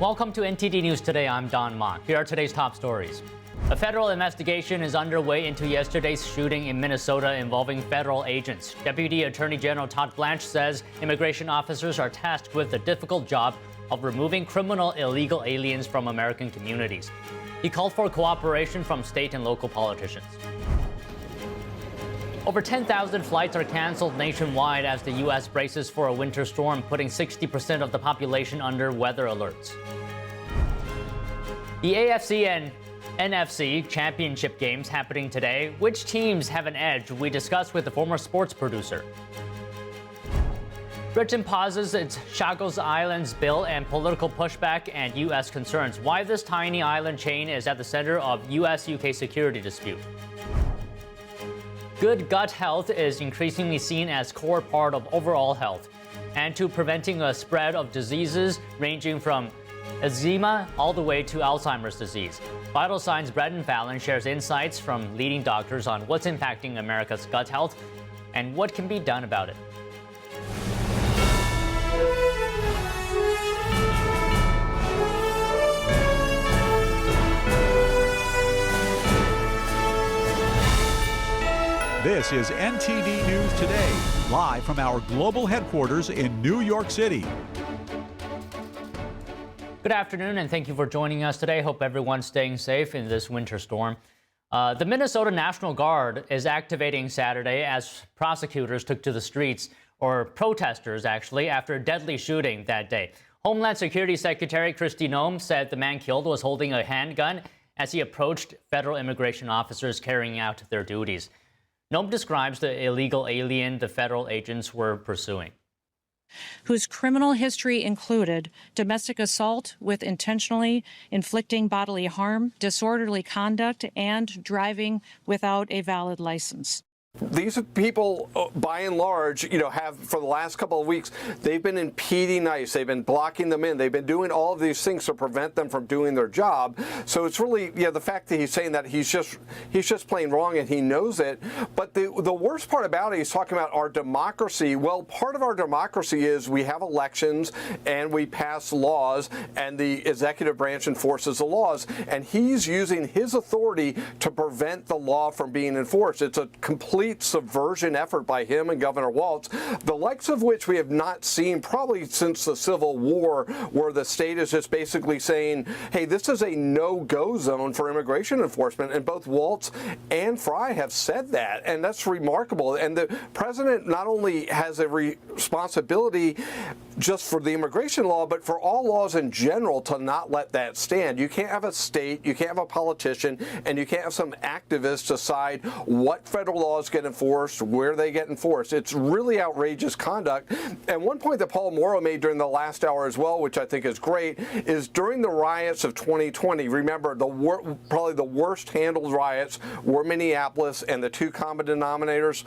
Welcome to NTD News Today. I'm Don Mock. Here are today's top stories. A federal investigation is underway into yesterday's shooting in Minnesota involving federal agents. Deputy Attorney General Todd Blanche says immigration officers are tasked with the difficult job of removing criminal illegal aliens from American communities. He called for cooperation from state and local politicians. Over 10,000 flights are canceled nationwide as the U.S. braces for a winter storm, putting 60% of the population under weather alerts. The AFC and NFC championship games happening today. Which teams have an edge? We discussed with the former sports producer. Britain pauses its Chagos Islands bill and political pushback and U.S. concerns. Why this tiny island chain is at the center of U.S.-UK security dispute. Good gut health is increasingly seen as core part of overall health and to preventing a spread of diseases ranging from eczema all the way to Alzheimer's disease. Vital Signs' Brendan Fallon shares insights from leading doctors on what's impacting America's gut health and what can be done about it. This is NTD News Today, live from our global headquarters in New York City. Good afternoon, and thank you for joining us today. Hope everyone's staying safe in this winter storm. The Minnesota National Guard is activating Saturday as prosecutors took to the streets, or protesters actually, after a deadly shooting that day. Homeland Security Secretary Kristi Noem said the man killed was holding a handgun as he approached federal immigration officers carrying out their duties. Noem describes the illegal alien the federal agents were pursuing, whose criminal history included domestic assault with intentionally inflicting bodily harm, disorderly conduct, and driving without a valid license. These people, by and large, have for the last couple of weeks, they've been impeding ICE. They've been blocking them in. They've been doing all of these things to prevent them from doing their job. So it's really, the fact that he's saying that he's just plain wrong and he knows it. But the worst part about it, he's talking about our democracy. Well, part of our democracy is we have elections and we pass laws and the executive branch enforces the laws. And he's using his authority to prevent the law from being enforced. It's a complete subversion effort by him and Governor Walz, the likes of which we have not seen probably since the Civil War, where the state is just basically saying, hey, this is a no-go zone for immigration enforcement. And both Walz and Frey have said that, and that's remarkable. And the president not only has a responsibility just for the immigration law, but for all laws in general to not let that stand. You can't have a state, you can't have a politician, and you can't have some activists decide what federal laws get enforced, where they get enforced. It's really outrageous conduct. And one point that Paul Morrow made during the last hour as well, which I think is great, is during the riots of 2020, remember, probably the worst handled riots were Minneapolis, and the two common denominators,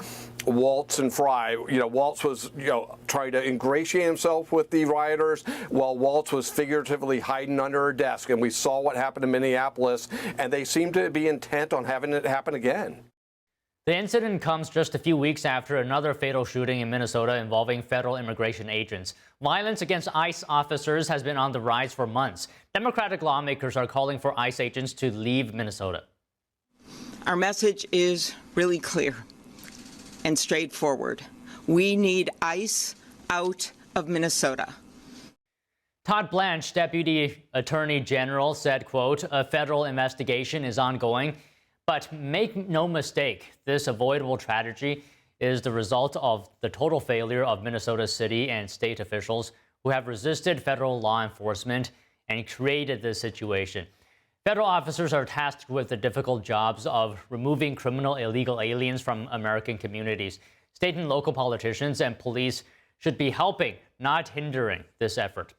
Walz and Frey. Walz was, trying to ingratiate himself with the rioters, while Walz was figuratively hiding under her desk. And we saw what happened in Minneapolis, and they seem to be intent on having it happen again. The incident comes just a few weeks after another fatal shooting in Minnesota involving federal immigration agents. Violence against ICE officers has been on the rise for months. Democratic lawmakers are calling for ICE agents to leave Minnesota. Our message is really clear and straightforward. We need ICE out of Minnesota. Todd Blanche, Deputy Attorney General, said, quote, a federal investigation is ongoing. But make no mistake, this avoidable tragedy is the result of the total failure of Minnesota's city and state officials who have resisted federal law enforcement and created this situation. Federal officers are tasked with the difficult jobs of removing criminal illegal aliens from American communities. State and local politicians and police should be helping, not hindering, this effort.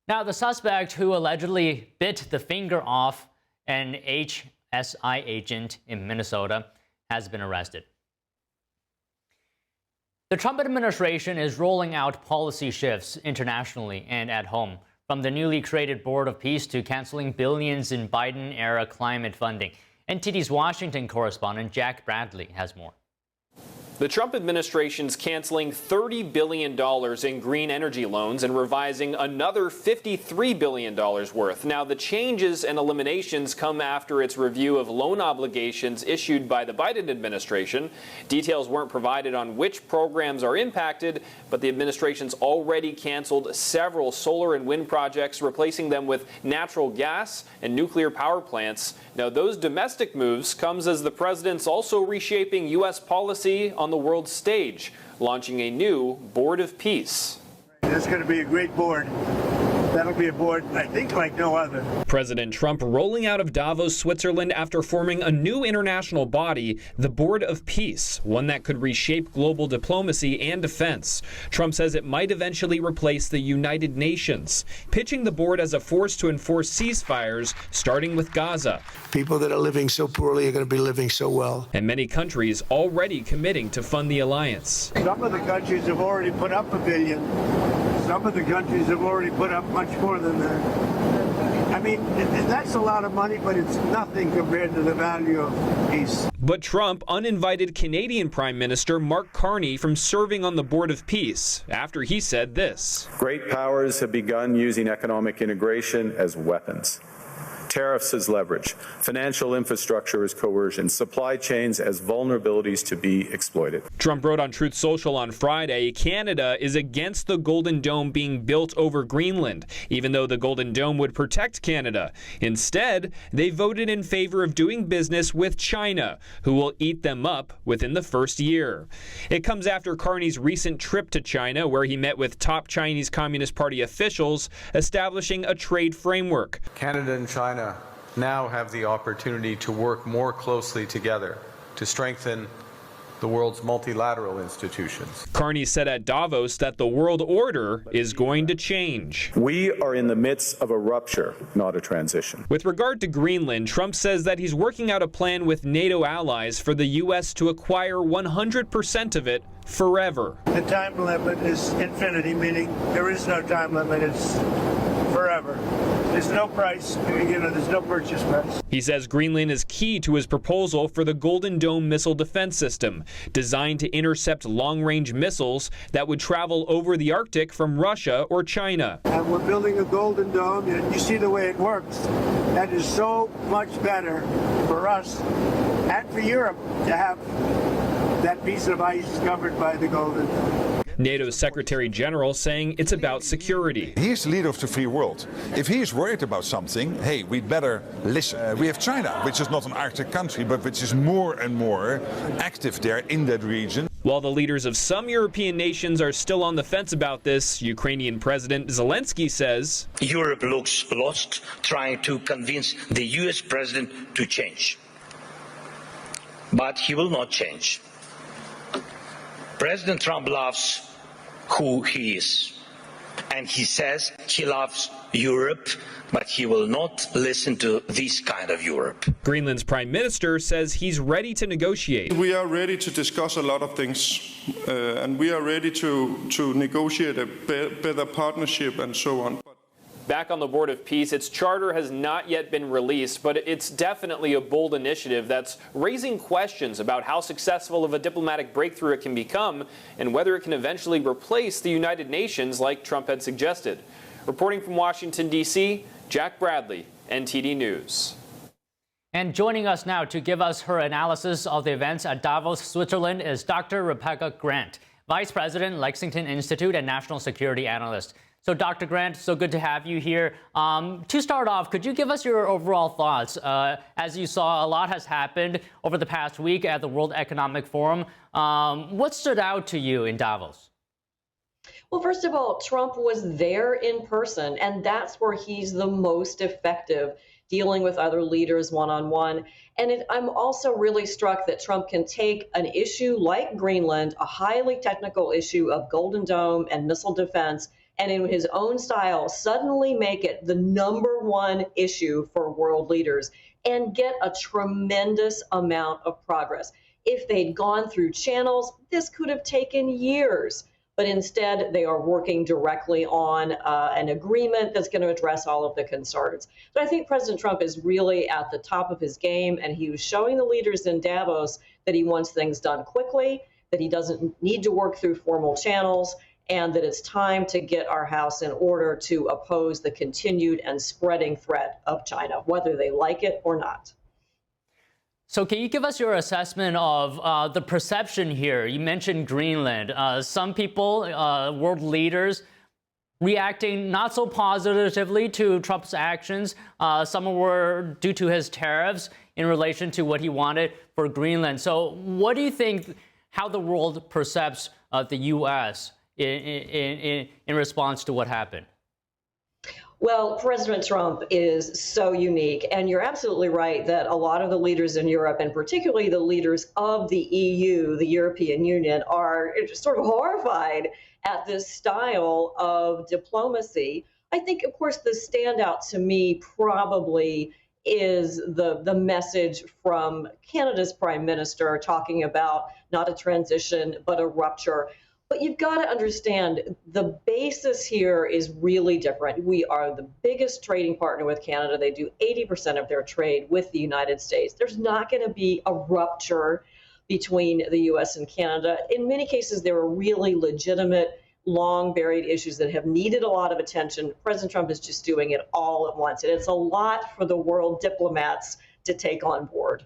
Now, the suspect who allegedly bit the finger off an HSI agent in Minnesota has been arrested. The Trump administration is rolling out policy shifts internationally and at home, from the newly created Board of Peace to canceling billions in Biden-era climate funding. NTD's Washington correspondent Jack Bradley has more. The Trump administration's canceling $30 billion in green energy loans and revising another $53 billion worth. Now, the changes and eliminations come after its review of loan obligations issued by the Biden administration. Details weren't provided on which programs are impacted, but the administration's already canceled several solar and wind projects, replacing them with natural gas and nuclear power plants. Now, those domestic moves comes as the president's also reshaping U.S. policy on the world stage, launching a new Board of Peace. It's going to be a great board. That'll be a board, I think, like no other. President Trump rolling out of Davos, Switzerland after forming a new international body, the Board of Peace, one that could reshape global diplomacy and defense. Trump says it might eventually replace the United Nations, pitching the board as a force to enforce ceasefires, starting with Gaza. People that are living so poorly are going to be living so well. And many countries already committing to fund the alliance. Some of the countries have already put up $1 billion. Some of the countries have already put up much more than that. I mean, that's a lot of money, but it's nothing compared to the value of peace. But Trump uninvited Canadian Prime Minister Mark Carney from serving on the Board of Peace after he said this. Great powers have begun using economic integration as weapons. Tariffs as leverage, financial infrastructure as coercion, supply chains as vulnerabilities to be exploited. Trump wrote on Truth Social on Friday, Canada is against the Golden Dome being built over Greenland, even though the Golden Dome would protect Canada. Instead, they voted in favor of doing business with China, who will eat them up within the first year. It comes after Carney's recent trip to China, where he met with top Chinese Communist Party officials, establishing a trade framework. Canada and China now have the opportunity to work more closely together to strengthen the world's multilateral institutions. Carney said at Davos that the world order is going to change. We are in the midst of a rupture, not a transition. With regard to Greenland, Trump says that he's working out a plan with NATO allies for the U.S. to acquire 100% of it forever. The time limit is infinity, meaning there is no time limit. It's forever. There's no price, there's no purchase price. He says Greenland is key to his proposal for the Golden Dome missile defense system, designed to intercept long-range missiles that would travel over the Arctic from Russia or China. And we're building a Golden Dome. You see the way it works. That is so much better for us and for Europe to have that piece of ice covered by the Golden Dome. NATO's Secretary General saying it's about security. He's the leader of the free world. If he is worried about something, hey, we'd better listen. We have China, which is not an Arctic country, but which is more and more active there in that region. While the leaders of some European nations are still on the fence about this, Ukrainian President Zelensky says, Europe looks lost trying to convince the US president to change. But he will not change. President Trump loves who he is, and he says he loves Europe, but he will not listen to this kind of Europe. Greenland's prime minister says he's ready to negotiate. We are ready to discuss a lot of things, and we are ready to negotiate a better partnership and so on. Back on the Board of Peace, its charter has not yet been released, but it's definitely a bold initiative that's raising questions about how successful of a diplomatic breakthrough it can become and whether it can eventually replace the United Nations like Trump had suggested. Reporting from Washington, D.C., Jack Bradley, NTD News. And joining us now to give us her analysis of the events at Davos, Switzerland, is Dr. Rebecca Grant, Vice President, Lexington Institute and National Security Analyst. So, Dr. Grant, so good to have you here. To start off, could you give us your overall thoughts? As you saw, a lot has happened over the past week at the World Economic Forum. What stood out to you in Davos? Well, first of all, Trump was there in person, and that's where he's the most effective, dealing with other leaders one-on-one. And I'm also really struck that Trump can take an issue like Greenland, a highly technical issue of Golden Dome and missile defense, and in his own style, suddenly make it the #1 issue for world leaders and get a tremendous amount of progress. If they'd gone through channels, this could have taken years. But instead, they are working directly on an agreement that's going to address all of the concerns. So I think President Trump is really at the top of his game, and he was showing the leaders in Davos that he wants things done quickly, that he doesn't need to work through formal channels, and that it's time to get our house in order to oppose the continued and spreading threat of China, whether they like it or not. So can you give us your assessment of the perception here? You mentioned Greenland. Some people, world leaders, reacting not so positively to Trump's actions. Some were due to his tariffs in relation to what he wanted for Greenland. So what do you think, how the world perceives the U.S. in response to what happened? Well, President Trump is so unique, and you're absolutely right that a lot of the leaders in Europe, and particularly the leaders of the EU, the European Union, are sort of horrified at this style of diplomacy. I think, of course, the standout to me probably is the message from Canada's Prime Minister talking about not a transition, but a rupture. But you've got to understand the basis here is really different. We are the biggest trading partner with Canada. They do 80% of their trade with the United States. There's not going to be a rupture between the U.S. and Canada. In many cases, there are really legitimate, long buried issues that have needed a lot of attention. President Trump is just doing it all at once. And it's a lot for the world diplomats to take on board.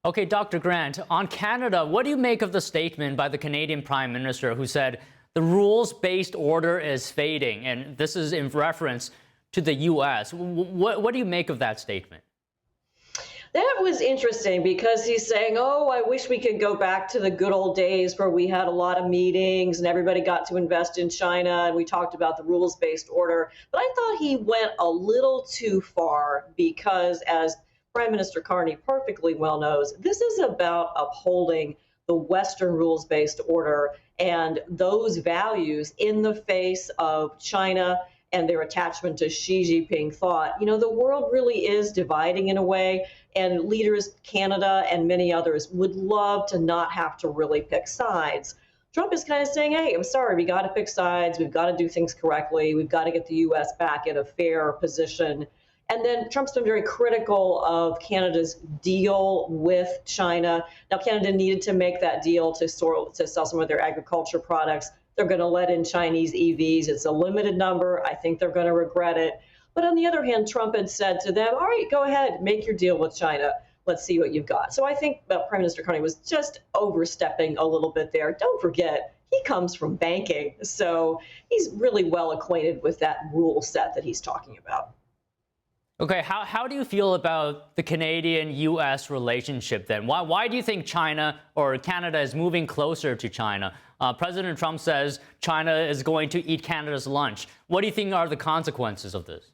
Okay, Dr. Grant, on Canada, what do you make of the statement by the Canadian Prime Minister who said the rules-based order is fading? And this is in reference to the U.S. What do you make of that statement? That was interesting because he's saying, oh, I wish we could go back to the good old days where we had a lot of meetings and everybody got to invest in China and we talked about the rules-based order. But I thought he went a little too far because, as Prime Minister Carney perfectly well knows, this is about upholding the Western rules-based order and those values in the face of China and their attachment to Xi Jinping thought. You know, the world really is dividing in a way, and leaders, Canada and many others, would love to not have to really pick sides. Trump is kind of saying, hey, I'm sorry, we got to pick sides. We've got to do things correctly. We've got to get the U.S. back in a fair position. And then Trump's been very critical of Canada's deal with China. Now, Canada needed to make that deal to sell some of their agriculture products. They're going to let in Chinese EVs. It's a limited number. I think they're going to regret it. But on the other hand, Trump had said to them, all right, go ahead, make your deal with China. Let's see what you've got. So I think Prime Minister Carney was just overstepping a little bit there. Don't forget, he comes from banking. So he's really well acquainted with that rule set that he's talking about. Okay, how do you feel about the Canadian-U.S. relationship then? Why do you think China or Canada is moving closer to China? President Trump says China is going to eat Canada's lunch. What do you think are the consequences of this?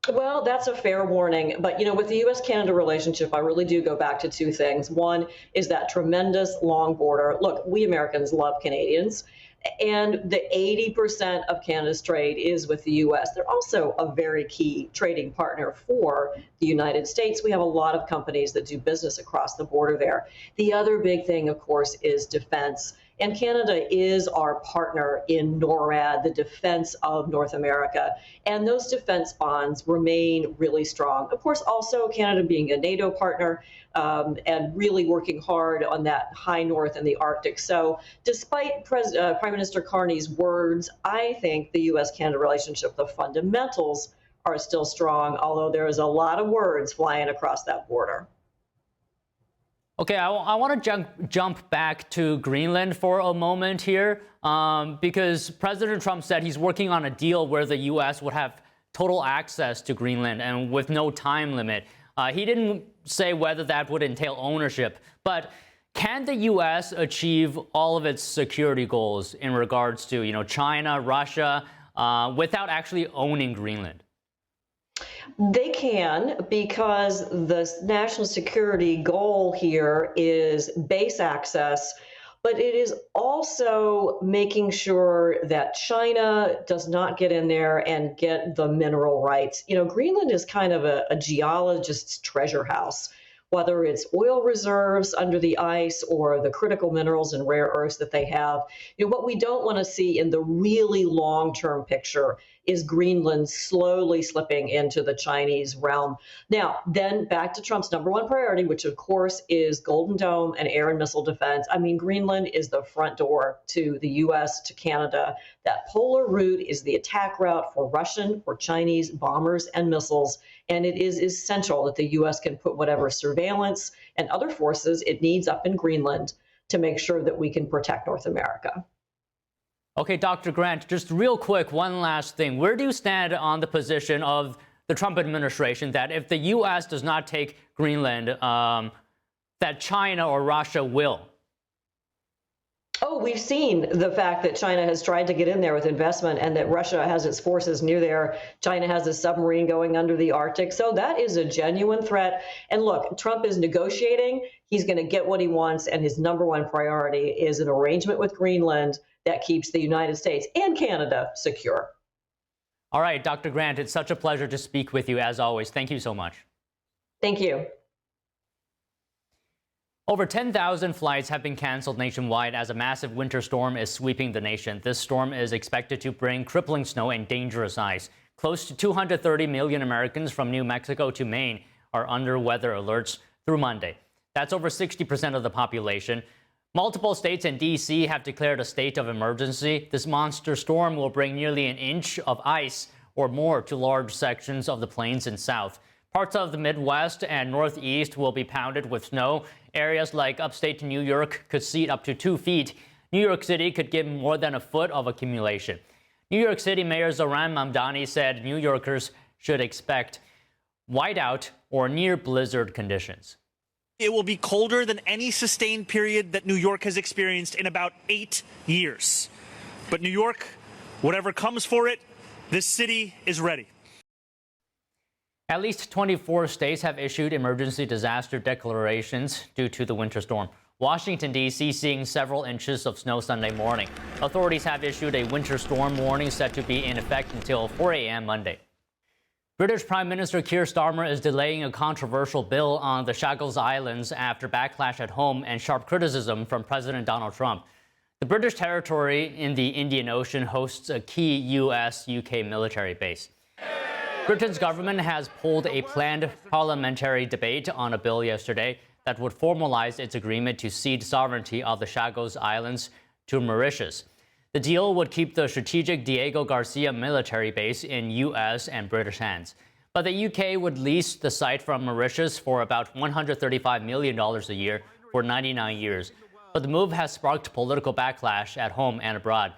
Well, that's a fair warning. But, you know, with the U.S.-Canada relationship, I really do go back to two things. One is that tremendous long border. Look, we Americans love Canadians. And the 80% of Canada's trade is with the U.S. They're also a very key trading partner for the United States. We have a lot of companies that do business across the border there. The other big thing, of course, is defense. And Canada is our partner in NORAD, the defense of North America. And those defense bonds remain really strong. Of course, also Canada being a NATO partner and really working hard on that high north and the Arctic. So despite Prime Minister Carney's words, I think the U.S.-Canada relationship, the fundamentals are still strong, although there is a lot of words flying across that border. Okay, I want to jump back to Greenland for a moment here, because President Trump said he's working on a deal where the U.S. would have total access to Greenland and with no time limit. He didn't say whether that would entail ownership, but can the U.S. achieve all of its security goals in regards to, you know, China, Russia, without actually owning Greenland? They can, because the national security goal here is base access, but it is also making sure that China does not get in there and get the mineral rights. You know, Greenland is kind of a geologist's treasure house. whether it's oil reserves under the ice or the critical minerals and rare earths that they have. What we don't want to see in the really long-term picture is Greenland slowly slipping into the Chinese realm. Now, then back to Trump's number one priority, which of course is Golden Dome and air and missile defense. I mean, Greenland is the front door to the U.S., to Canada. That polar route is the attack route for Russian or Chinese bombers and missiles, and it is essential that the U.S. can put whatever surveillance and other forces it needs up in Greenland to make sure that we can protect North America. Okay, Dr. Grant, just real quick, one last thing. Where do you stand on the position of the Trump administration that if the U.S. does not take Greenland, that China or Russia will? Oh, we've seen the fact that China has tried to get in there with investment and that Russia has its forces near there. China has a submarine going under the Arctic. So that is a genuine threat. And look, Trump is negotiating. He's going to get what he wants. And his number one priority is an arrangement with Greenland that keeps the United States and Canada secure. All right, Dr. Grant, it's such a pleasure to speak with you as always. Thank you so much. Thank you. Over 10,000 flights have been canceled nationwide as a massive winter storm is sweeping the nation. This storm is expected to bring crippling snow and dangerous ice. Close to 230 million Americans from New Mexico to Maine are under weather alerts through Monday. That's over 60% of the population. Multiple states and D.C. have declared a state of emergency. This monster storm will bring nearly an inch of ice or more to large sections of the plains and south. Parts of the Midwest and Northeast will be pounded with snow. Areas like upstate New York could see up to 2 feet. New York City could get more than a foot of accumulation. New York City Mayor Zohran Mamdani said New Yorkers should expect whiteout or near blizzard conditions. It will be colder than any sustained period that New York has experienced in about 8 years. But New York, whatever comes for it, this city is ready. At least 24 states have issued emergency disaster declarations due to the winter storm. Washington, D.C. seeing several inches of snow Sunday morning. Authorities have issued a winter storm warning set to be in effect until 4 a.m. Monday. British Prime Minister Keir Starmer is delaying a controversial bill on the Chagos Islands after backlash at home and sharp criticism from President Donald Trump. The British territory in the Indian Ocean hosts a key U.S.-UK military base. Britain's government has pulled a planned parliamentary debate on a bill yesterday that would formalize its agreement to cede sovereignty of the Chagos Islands to Mauritius. The deal would keep the strategic Diego Garcia military base in U.S. and British hands. But the UK would lease the site from Mauritius for about $135 million a year for 99 years. But the move has sparked political backlash at home and abroad.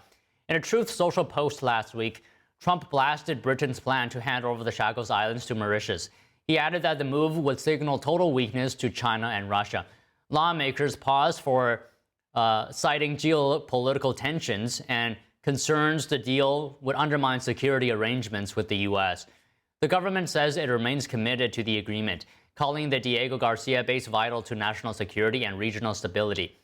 In a Truth Social post last week, Trump blasted Britain's plan to hand over the Chagos Islands to Mauritius. He added that the move would signal total weakness to China and Russia. Lawmakers paused for citing geopolitical tensions and concerns the deal would undermine security arrangements with the U.S. The government says it remains committed to the agreement, calling the Diego Garcia base vital to national security and regional stability.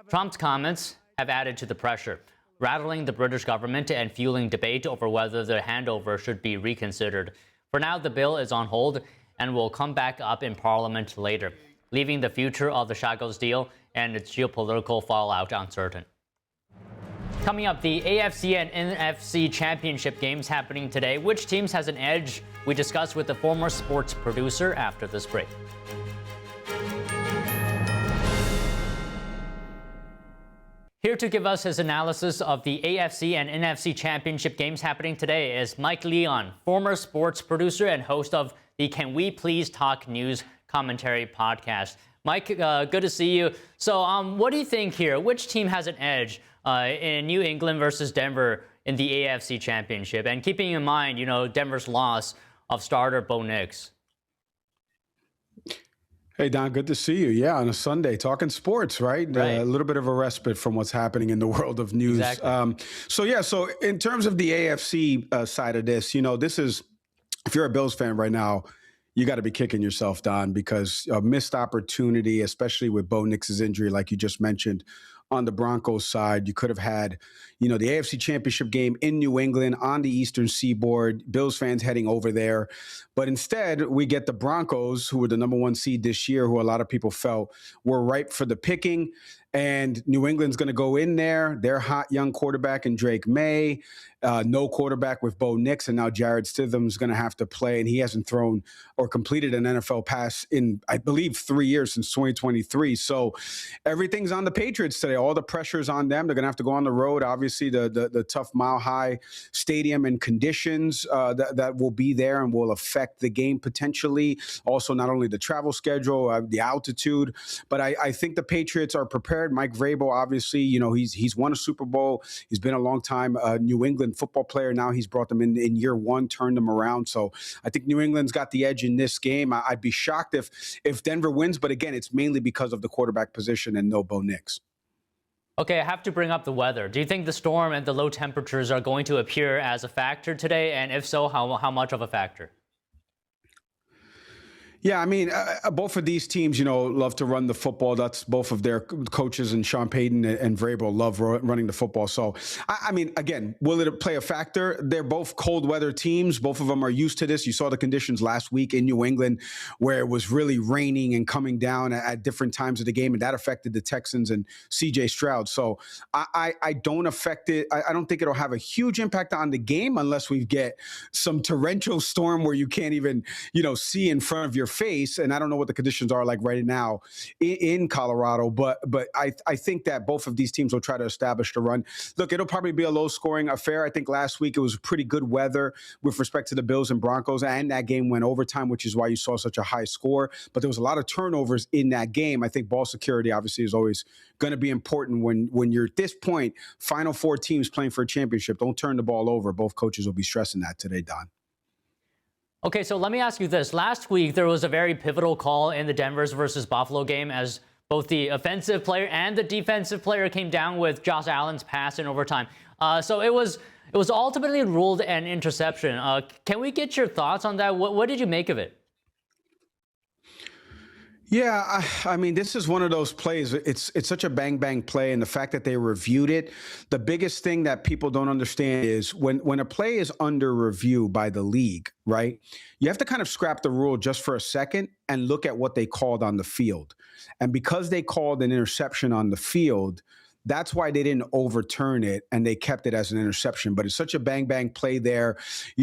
Trump's comments have added to the pressure, rattling the British government and fueling debate over whether the handover should be reconsidered. For now, the bill is on hold and will come back up in Parliament later, leaving the future of the Chagos deal and its geopolitical fallout uncertain. Coming up, the AFC and NFC championship games happening today. Which teams has an edge? We discuss with the former sports producer after this break. Here to give us his analysis of the AFC and NFC championship games happening today is Mike Leon, former sports producer and host of the Can We Please Talk News commentary podcast. Mike, good to see you. So what do you think here? Which team has an edge in New England versus Denver in the AFC championship? And keeping in mind, Denver's loss of starter Bo Nix. Hey, Don, good to see you. Yeah, on a Sunday, talking sports, right? A little bit of a respite from what's happening in the world of news. Exactly. So in terms of the AFC side of this, this is, if you're a Bills fan right now, you got to be kicking yourself, Don, because a missed opportunity, especially with Bo Nix's injury, like you just mentioned, on the Broncos side. You could have had, the AFC Championship game in New England on the Eastern Seaboard, Bills fans heading over there. But instead, we get the Broncos, who were the number 1 seed this year, who a lot of people felt were ripe for the picking. And New England's going to go in there. Their hot young quarterback in Drake May, no quarterback with Bo Nix, and now Jared Stidham's going to have to play. And he hasn't thrown or completed an NFL pass in, I believe, 3 years since 2023. So everything's on the Patriots today. All the pressure's on them. They're going to have to go on the road. Obviously, the tough Mile High Stadium and conditions that will be there and will affect the game potentially. Also, not only the travel schedule, the altitude, but I think the Patriots are prepared. Mike Vrabel, obviously, he's won a Super Bowl. He's been a long time New England football player. Now he's brought them in year one, turned them around. So I think New England's got the edge in this game. I'd be shocked if Denver wins, but again, it's mainly because of the quarterback position and no Bo Nix. Okay, I have to bring up the weather. Do you think the storm and the low temperatures are going to appear as a factor today? And if so, how much of a factor? Yeah, I mean, both of these teams, love to run the football. That's both of their coaches, and Sean Payton and Vrabel love running the football. So, I mean, again, will it play a factor? They're both cold weather teams. Both of them are used to this. You saw the conditions last week in New England where it was really raining and coming down at different times of the game, and that affected the Texans and C.J. Stroud. So I don't affect it. I don't think it'll have a huge impact on the game unless we get some torrential storm where you can't even, see in front of your face. And I don't know what the conditions are like right now in Colorado, but I think that both of these teams will try to establish the run. Look, it'll probably be a low scoring affair. I think last week it was pretty good weather with respect to the Bills and Broncos, and that game went overtime, which is why you saw such a high score. But there was a lot of turnovers in that game. I think ball security obviously is always going to be important when you're at this point, Final Four teams playing for a championship. Don't turn the ball over. Both coaches will be stressing that today, Don. Okay, so let me ask you this. Last week, there was a very pivotal call in the Denver versus Buffalo game as both the offensive player and the defensive player came down with Josh Allen's pass in overtime. So it was ultimately ruled an interception. Can we get your thoughts on that? What did you make of it? Yeah, I mean, this is one of those plays. It's such a bang play, and the fact that they reviewed it. The biggest thing that people don't understand is when a play is under review by the league, right? You have to kind of scrap the rule just for a second and look at what they called on the field. And because they called an interception on the field, that's why they didn't overturn it and they kept it as an interception. But it's such a bang play there.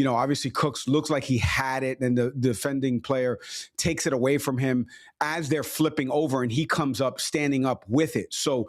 Obviously Cooks looks like he had it, and the defending player takes it away from him as they're flipping over, and he comes up standing up with it. So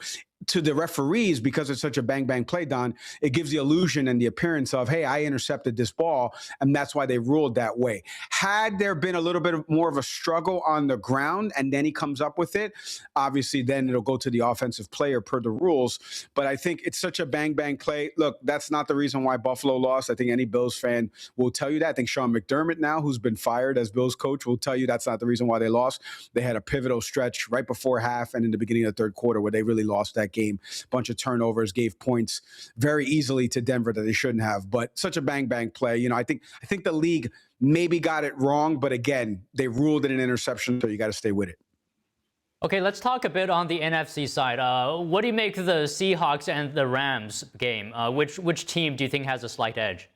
to the referees, because it's such a bang play, Don, it gives the illusion and the appearance of, hey, I intercepted this ball, and that's why they ruled that way. Had there been a little bit more of a struggle on the ground and then he comes up with it, obviously then it'll go to the offensive player per the rules. But I think it's such a bang play. Look, that's not the reason why Buffalo lost. I think any Bills fan will tell you that. I think Sean McDermott now, who's been fired as Bills coach, will tell you that's not the reason why they lost. They had a pivotal stretch right before half and in the beginning of the third quarter where they really lost that game. Bunch of turnovers, gave points very easily to Denver that they shouldn't have. But such a bang play. I think the league maybe got it wrong, but again, they ruled it an interception, so you got to stay with it. Okay, let's talk a bit on the NFC side. What do you make of the Seahawks and the Rams game? Which team do you think has a slight edge?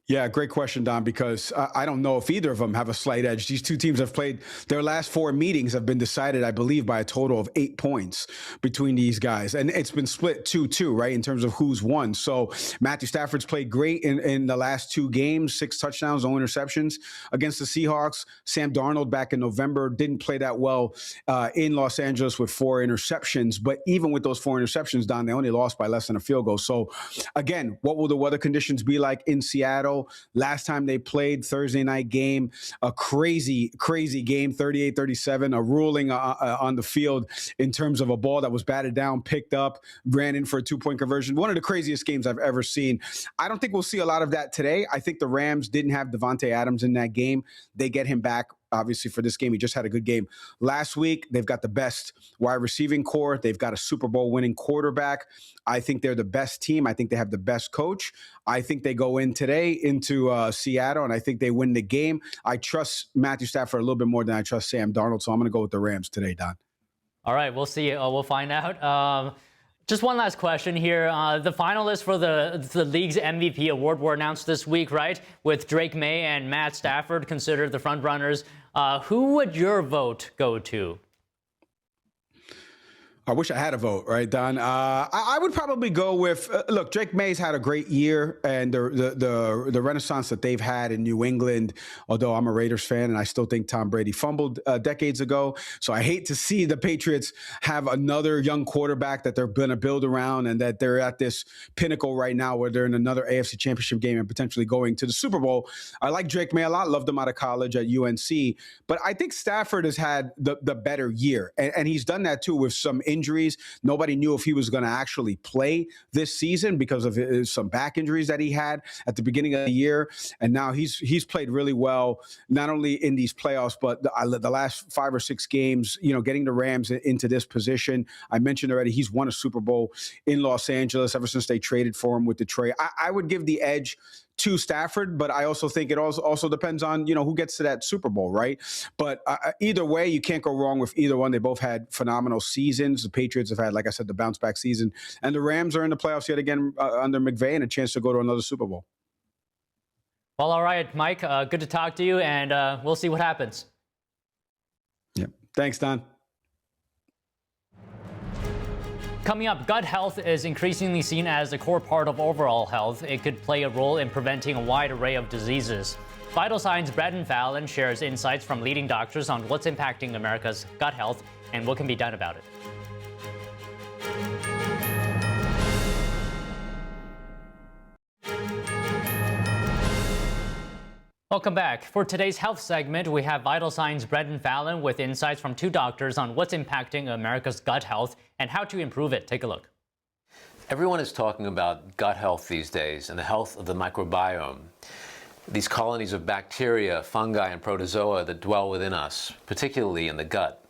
Yeah, great question, Don, because I don't know if either of them have a slight edge. These two teams have played, their last 4 meetings have been decided, I believe, by a total of 8 points between these guys. And it's been split 2-2, right, in terms of who's won. So Matthew Stafford's played great in the last 2 games, 6 touchdowns, no interceptions against the Seahawks. Sam Darnold back in November didn't play that well in Los Angeles with 4 interceptions. But even with those 4 interceptions, Don, they only lost by less than a field goal. So again, what will the weather conditions be like in Seattle? Last time they played, Thursday night game, a crazy game, 38-37, a ruling on the field in terms of a ball that was batted down, picked up, ran in for a 2-point conversion. One of the craziest games I've ever seen. I don't think we'll see a lot of that today. I think the Rams didn't have Devontae Adams in that game. They get him back. Obviously, for this game, he just had a good game last week. They've got the best wide receiving core. They've got a Super Bowl winning quarterback. I think they're the best team. I think they have the best coach. I think they go in today into Seattle, and I think they win the game. I trust Matthew Stafford a little bit more than I trust Sam Darnold, so I'm going to go with the Rams today, Don. All right, we'll see. We'll find out. Just one last question here. The finalists for the league's MVP award were announced this week, right? With Drake May and Matt Stafford considered the front runners. Who would your vote go to? I wish I had a vote, right, Don? I would probably go with look. Drake May's had a great year, and the renaissance that they've had in New England. Although I'm a Raiders fan, and I still think Tom Brady fumbled decades ago, so I hate to see the Patriots have another young quarterback that they're going to build around, and that they're at this pinnacle right now where they're in another AFC Championship game and potentially going to the Super Bowl. I like Drake May a lot. Loved him out of college at UNC, but I think Stafford has had the better year, and he's done that too with some injuries. Nobody knew if he was going to actually play this season because of some back injuries that he had at the beginning of the year. And now he's played really well, not only in these playoffs, but the last 5 or 6 games, getting the Rams into this position. I mentioned already, he's won a Super Bowl in Los Angeles ever since they traded for him with Detroit. I would give the edge to Stafford, but I also think it also depends on, who gets to that Super Bowl, right? But either way, you can't go wrong with either one. They both had phenomenal seasons. The Patriots have had, like I said, the bounce back season, and the Rams are in the playoffs yet again under McVay, and a chance to go to another Super Bowl. Well, all right, Mike, good to talk to you, and we'll see what happens. Yeah. Thanks, Don. Coming up, gut health is increasingly seen as a core part of overall health. It could play a role in preventing a wide array of diseases. Vital Signs' Brendan Fallon shares insights from leading doctors on what's impacting America's gut health and what can be done about it. Welcome back. For today's health segment, we have Vital Signs' Brendan Fallon with insights from 2 doctors on what's impacting America's gut health and how to improve it. Take a look. Everyone is talking about gut health these days and the health of the microbiome. These colonies of bacteria, fungi, and protozoa that dwell within us, particularly in the gut,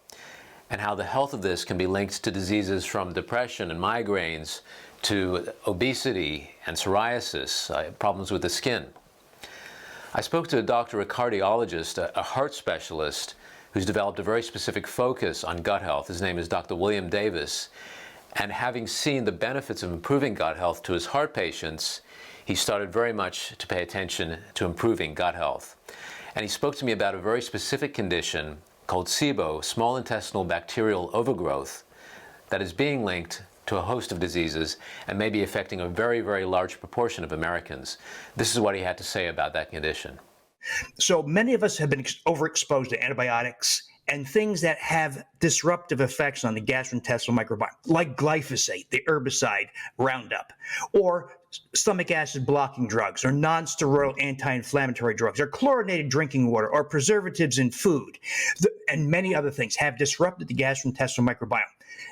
and how the health of this can be linked to diseases from depression and migraines to obesity and psoriasis, problems with the skin. I spoke to a doctor, a cardiologist, a heart specialist, who's developed a very specific focus on gut health. His name is Dr. William Davos. And having seen the benefits of improving gut health to his heart patients, he started very much to pay attention to improving gut health. And he spoke to me about a very specific condition called SIBO, small intestinal bacterial overgrowth, that is being linked to a host of diseases and may be affecting a very, very large proportion of Americans. This is what he had to say about that condition. So many of us have been overexposed to antibiotics and things that have disruptive effects on the gastrointestinal microbiome, like glyphosate, the herbicide Roundup, or stomach acid blocking drugs, or non-steroidal anti-inflammatory drugs, or chlorinated drinking water, or preservatives in food, and many other things have disrupted the gastrointestinal microbiome.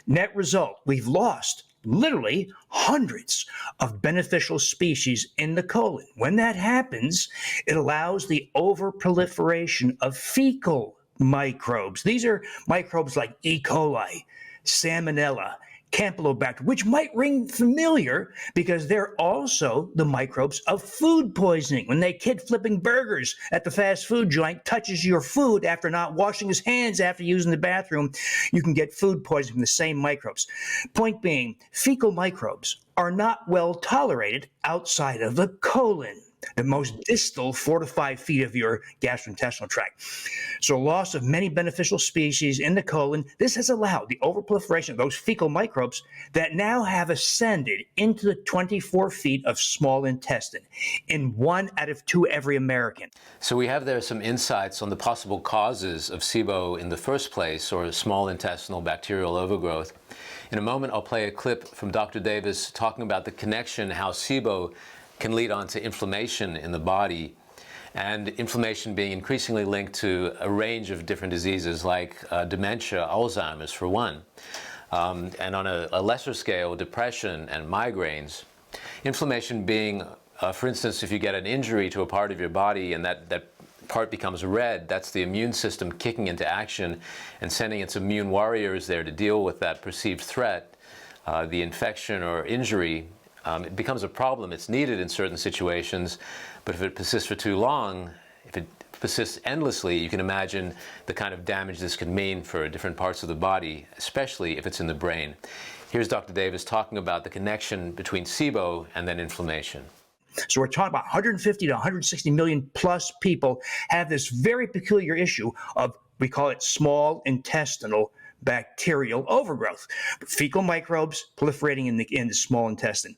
Net result, we've lost literally hundreds of beneficial species in the colon. When that happens, it allows the overproliferation of fecal microbes. These are microbes like E. coli, Salmonella, Campylobacter, which might ring familiar because they're also the microbes of food poisoning. When that kid flipping burgers at the fast food joint touches your food after not washing his hands after using the bathroom, you can get food poisoning from the same microbes. Point being, fecal microbes are not well tolerated outside of the colon, the most distal 4 to 5 feet of your gastrointestinal tract. So loss of many beneficial species in the colon, this has allowed the overproliferation of those fecal microbes that now have ascended into the 24 feet of small intestine in 1 out of 2 every American. So we have there some insights on the possible causes of SIBO in the first place, or small intestinal bacterial overgrowth. In a moment, I'll play a clip from Dr. Davis talking about the connection, how SIBO can lead on to inflammation in the body, and inflammation being increasingly linked to a range of different diseases like dementia, Alzheimer's for one, and on a lesser scale, depression and migraines. Inflammation being, for instance, if you get an injury to a part of your body and that part becomes red, that's the immune system kicking into action and sending its immune warriors there to deal with that perceived threat, the infection or injury. It becomes a problem. It's needed in certain situations, but if it persists for too long, if it persists endlessly, you can imagine the kind of damage this can mean for different parts of the body, especially if it's in the brain. Here's Dr. Davis talking about the connection between SIBO and then inflammation. So we're talking about 150 to 160 million plus people have this very peculiar issue of, we call it small intestinal bacterial overgrowth, fecal microbes proliferating in the small intestine.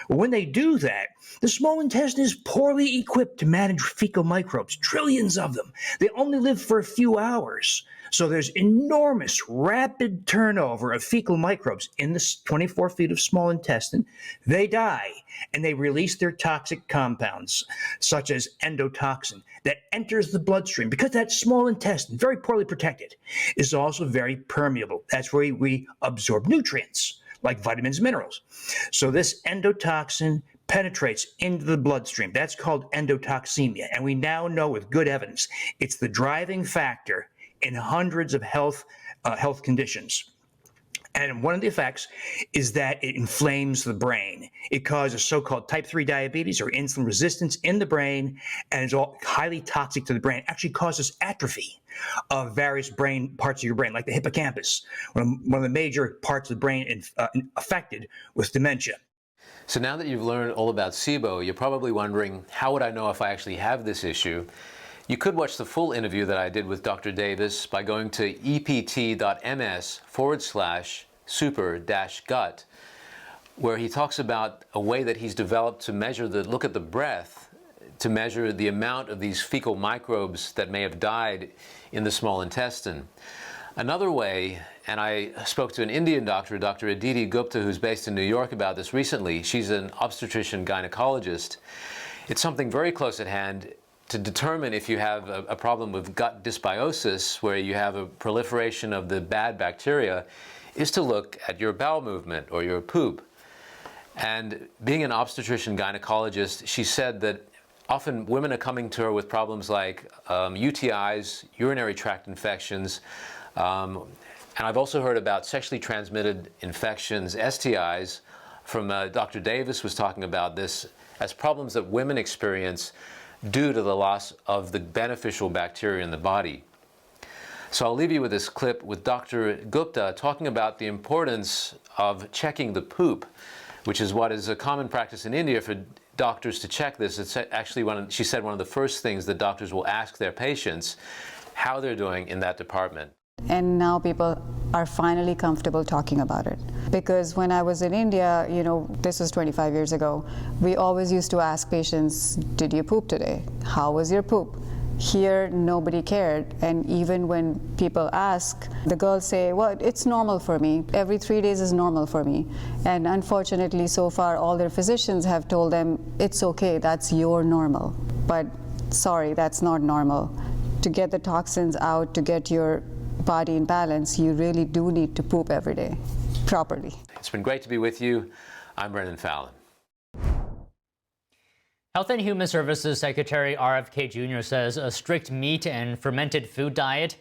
When they do that, the small intestine is poorly equipped to manage fecal microbes, trillions of them. They only live for a few hours. So there's enormous, rapid turnover of fecal microbes in the 24 feet of small intestine. They die, and they release their toxic compounds, such as endotoxin, that enters the bloodstream. Because that small intestine, very poorly protected, is also very permeable. That's where we absorb nutrients, like vitamins and minerals. So this endotoxin penetrates into the bloodstream. That's called endotoxemia. And we now know with good evidence it's the driving factor in hundreds of health conditions. And one of the effects is that it inflames the brain. It causes so-called type 3 diabetes or insulin resistance in the brain, and it's all highly toxic to the brain. It actually causes atrophy of various brain parts of your brain, like the hippocampus, one of the major parts of the brain affected with dementia. So now that you've learned all about SIBO, you're probably wondering, how would I know if I actually have this issue? You could watch the full interview that I did with Dr. Davis by going to ept.ms/super-gut, where he talks about a way that he's developed to look at the breath, to measure the amount of these fecal microbes that may have died in the small intestine. Another way, and I spoke to an Indian doctor, Dr. Aditi Gupta, who's based in New York, about this recently. She's an obstetrician gynecologist. It's something very close at hand to determine if you have a problem with gut dysbiosis, where you have a proliferation of the bad bacteria, is to look at your bowel movement or your poop. And being an obstetrician gynecologist, she said that often women are coming to her with problems like UTIs, urinary tract infections, and I've also heard about sexually transmitted infections, STIs, from Dr. Davis was talking about this as problems that women experience due to the loss of the beneficial bacteria in the body. So I'll leave you with this clip with Dr. Gupta talking about the importance of checking the poop, which is what is a common practice in India for doctors to check this. It's actually she said one of the first things that doctors will ask their patients how they're doing in that department. And now people are finally comfortable talking about it. Because when I was in India, this was 25 years ago, we always used to ask patients, did you poop today? How was your poop? Here, nobody cared. And even when people ask, the girls say, well, it's normal for me. Every 3 days is normal for me. And unfortunately, so far, all their physicians have told them, it's okay, that's your normal. But sorry, that's not normal. To get the toxins out, to get your body in balance, you really do need to poop every day, properly. It's been great to be with you. I'm Brendan Fallon. Health and Human Services Secretary RFK Jr. says a strict meat and fermented food diet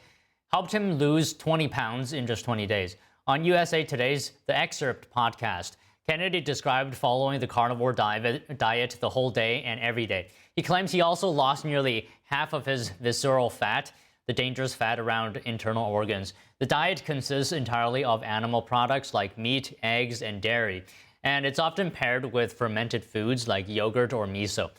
helped him lose 20 pounds in just 20 days. On USA Today's The Excerpt podcast, Kennedy described following the carnivore diet the whole day and every day. He claims he also lost nearly half of his visceral fat, the dangerous fat around internal organs. The diet consists entirely of animal products like meat, eggs, and dairy, and it's often paired with fermented foods like yogurt or miso.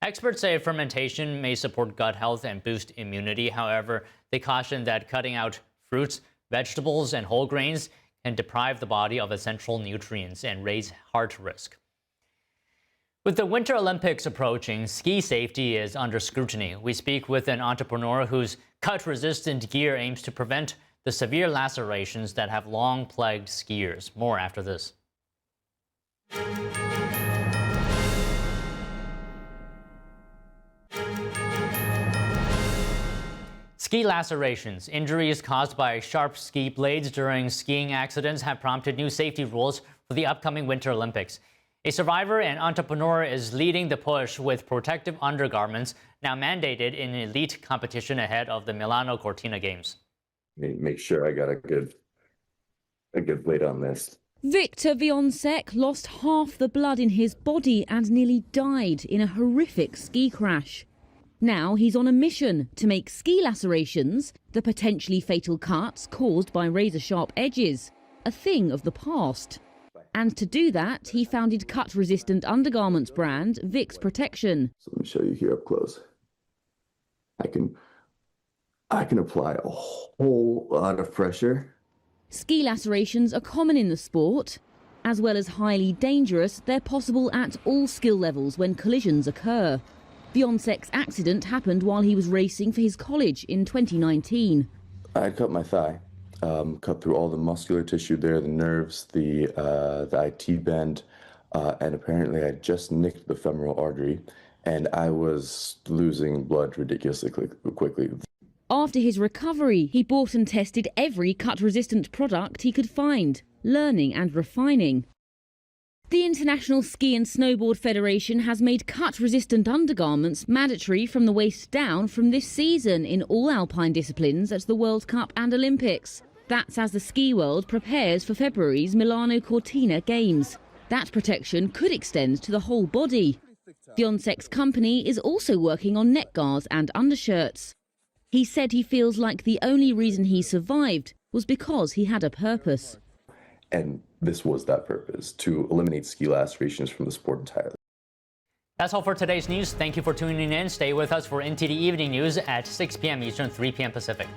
Experts say fermentation may support gut health and boost immunity. However, they caution that cutting out fruits, vegetables, and whole grains can deprive the body of essential nutrients and raise heart risk. With the Winter Olympics approaching, ski safety is under scrutiny. We speak with an entrepreneur whose cut-resistant gear aims to prevent the severe lacerations that have long plagued skiers. More after this. Ski lacerations, injuries caused by sharp ski blades during skiing accidents, have prompted new safety rules for the upcoming Winter Olympics. A survivor and entrepreneur is leading the push with protective undergarments now mandated in elite competition ahead of the Milano Cortina Games. Make sure I got a good blade on this. Victor Vionsek lost half the blood in his body and nearly died in a horrific ski crash. Now he's on a mission to make ski lacerations, the potentially fatal cuts caused by razor-sharp edges, a thing of the past. And to do that, he founded cut-resistant undergarments brand Vicks Protection. So let me show you here up close. I can apply a whole lot of pressure. Ski lacerations are common in the sport. As well as highly dangerous, they're possible at all skill levels when collisions occur. Bionsek's accident happened while he was racing for his college in 2019. I cut my thigh, cut through all the muscular tissue there, the nerves, the IT band, and apparently I just nicked the femoral artery, and I was losing blood ridiculously quickly. After his recovery, he bought and tested every cut-resistant product he could find, learning and refining. The International Ski and Snowboard Federation has made cut-resistant undergarments mandatory from the waist down from this season in all alpine disciplines at the World Cup and Olympics. That's as the ski world prepares for February's Milano Cortina Games. That protection could extend to the whole body. Bionsek's company is also working on neck guards and undershirts. He said he feels like the only reason he survived was because he had a purpose. And this was that purpose, to eliminate ski lacerations from the sport entirely. That's all for today's news. Thank you for tuning in. Stay with us for NTD Evening News at 6 p.m. Eastern, 3 p.m. Pacific.